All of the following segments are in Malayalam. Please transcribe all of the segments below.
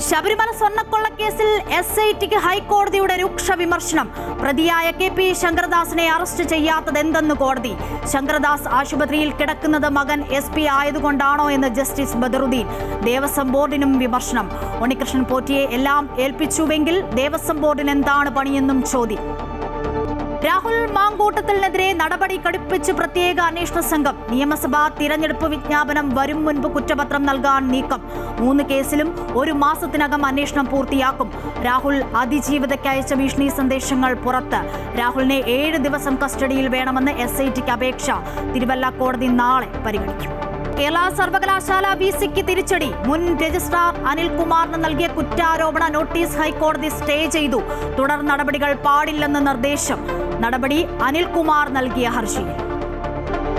ശബരിമല സ്വർണ്ണക്കൊള്ളക്കേസിൽ SITക്ക് ഹൈക്കോടതിയുടെ രൂക്ഷ വിമർശനം. പ്രതിയായ KP ശങ്കരദാസിനെ അറസ്റ്റ് ചെയ്യാത്തതെന്തെന്ന് കോടതി. ശങ്കരദാസ് ആശുപത്രിയിൽ കിടക്കുന്നത് മകൻ SP ആയതുകൊണ്ടാണോ എന്ന് ജസ്റ്റിസ് ബദറുദ്ദീൻ. ദേവസ്വം ബോർഡിനും വിമർശനം. ഉണ്ണികൃഷ്ണൻ പോറ്റിയെ എല്ലാം ഏൽപ്പിച്ചുവെങ്കിൽ ദേവസ്വം ബോർഡിന് എന്താണ് പണിയെന്നും ചോദ്യം. രാഹുൽ മാങ്കൂട്ടത്തിനെതിരെ നടപടി കടുപ്പിച്ച് പ്രത്യേക അന്വേഷണ സംഘം. നിയമസഭാ തിരഞ്ഞെടുപ്പ് വിജ്ഞാപനം വരും മുൻപ് കുറ്റപത്രം നൽകാൻ നീക്കം. 3 കേസിലും 1 മാസത്തിനകം അന്വേഷണം പൂർത്തിയാക്കും. രാഹുൽ അതിജീവിതയ്ക്ക് അയച്ച ഭീഷണി സന്ദേശങ്ങൾ പുറത്ത്. രാഹുലിനെ 7 ദിവസം കസ്റ്റഡിയിൽ വേണമെന്ന് SITക്ക് അപേക്ഷ. തിരുവല്ല കോടതി നാളെ പരിഗണിക്കും. കേരള സർവകലാശാല VCക്ക് തിരിച്ചടി. മുൻ രജിസ്ട്രാർ അനിൽകുമാറിന് നൽകിയ കുറ്റാരോപണ നോട്ടീസ് ഹൈക്കോടതി സ്റ്റേ ചെയ്തു. തുടർ നടപടികൾ പാടില്ലെന്ന് നിർദ്ദേശം. നടപടി അനിൽകുമാർ നൽകിയ ഹർജിയിൽ.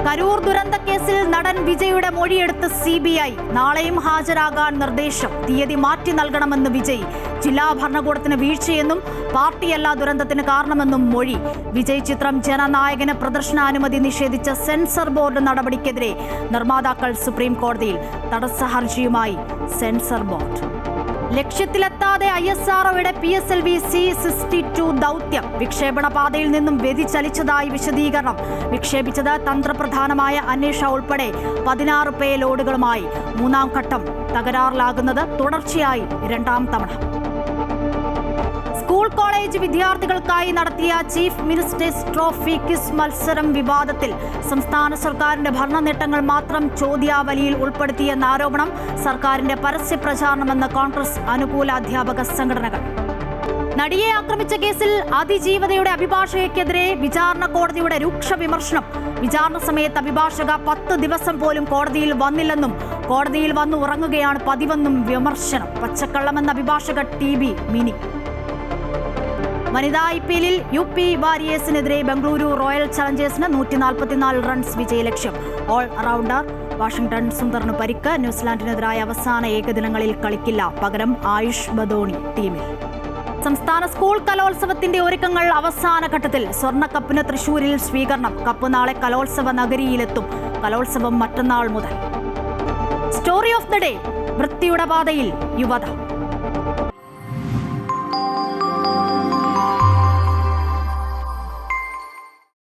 കരൂർ ദുരന്ത കേസിൽ നടൻ വിജയുടെ മൊഴിയെടുത്ത് CBI. നാളെയും ഹാജരാകാൻ നിർദ്ദേശം. തീയതി മാറ്റി നൽകണമെന്ന് വിജയ്. ജില്ലാ ഭരണകൂടത്തിന് വീഴ്ചയെന്നും പാർട്ടിയല്ല ദുരന്തത്തിന് കാരണമെന്നും മൊഴി. വിജയ് ചിത്രം ജനനായകന് പ്രദർശനാനുമതി നിഷേധിച്ച സെൻസർ ബോർഡ് നടപടിക്കെതിരെ നിർമ്മാതാക്കൾ സുപ്രീം കോടതിയിൽ. തടസ്സ ഹർജിയുമായി സെൻസർ ബോർഡ്. ലക്ഷ്യത്തിലെത്താതെ ISROയുടെ PSLV C-62 ദൗത്യം. വിക്ഷേപണ പാതയിൽ നിന്നും വ്യതിചലിച്ചതായി വിശദീകരണം. വിക്ഷേപിച്ചത് തന്ത്രപ്രധാനമായ അന്വേഷ ഉൾപ്പെടെ 16 പേലോഡുകളുമായി. 3ാം ഘട്ടം തകരാറിലാകുന്നത് തുടർച്ചയായി 2ാം തവണ. സ്കൂൾ കോളേജ് വിദ്യാർത്ഥികൾക്കായി നടത്തിയ ചീഫ് മിനിസ്റ്റേഴ്സ് ട്രോഫി ക്വിസ് മത്സരം വിവാദത്തിൽ. സംസ്ഥാന സർക്കാരിന്റെ ഭരണ നേട്ടങ്ങൾ മാത്രം ചോദ്യാവലിയിൽ ഉൾപ്പെടുത്തിയെന്ന ആരോപണം. സർക്കാരിന്റെ പരസ്യ പ്രചാരണമെന്ന് കോൺഗ്രസ് അനുകൂല അധ്യാപക സംഘടനകൾ. നടിയെ ആക്രമിച്ച കേസിൽ അതിജീവതയുടെ അഭിഭാഷകയ്ക്കെതിരെ വിചാരണ കോടതിയുടെ രൂക്ഷ വിമർശനം. വിചാരണ സമയത്ത് അഭിഭാഷക 10 ദിവസം പോലും കോടതിയിൽ വന്നില്ലെന്നും കോടതിയിൽ വന്നു ഉറങ്ങുകയാണ് പതിവെന്നും വിമർശനം. പച്ചക്കള്ളമെന്ന അഭിഭാഷക TB മിനി. വനിതാ IPLൽ UP വാരിയേഴ്സിനെതിരെ ബംഗളൂരു റോയൽ ചലഞ്ചേഴ്സിന് 144 റൺസ് വിജയലക്ഷ്യം. ഓൾ റൗണ്ടർ വാഷിംഗ്ടൺ സുന്ദറിന് പരിക്ക്. ന്യൂസിലാൻഡിനെതിരായ അവസാന ഏകദിനങ്ങളിൽ കളിക്കില്ല. പകരം ആയുഷ് ബദോണി ടീമിൽ. സംസ്ഥാന സ്കൂൾ കലോത്സവത്തിന്റെ ഒരുക്കങ്ങൾ അവസാന ഘട്ടത്തിൽ. സ്വർണ്ണക്കപ്പിന് തൃശൂരിൽ സ്വീകരണം. കപ്പ് നാളെ കലോത്സവ നഗരിയിലെത്തും. കലോത്സവം മറ്റന്നാൾ മുതൽ. Story of the day. വൃത്തിയുടെ പാതയിൽ യുവത.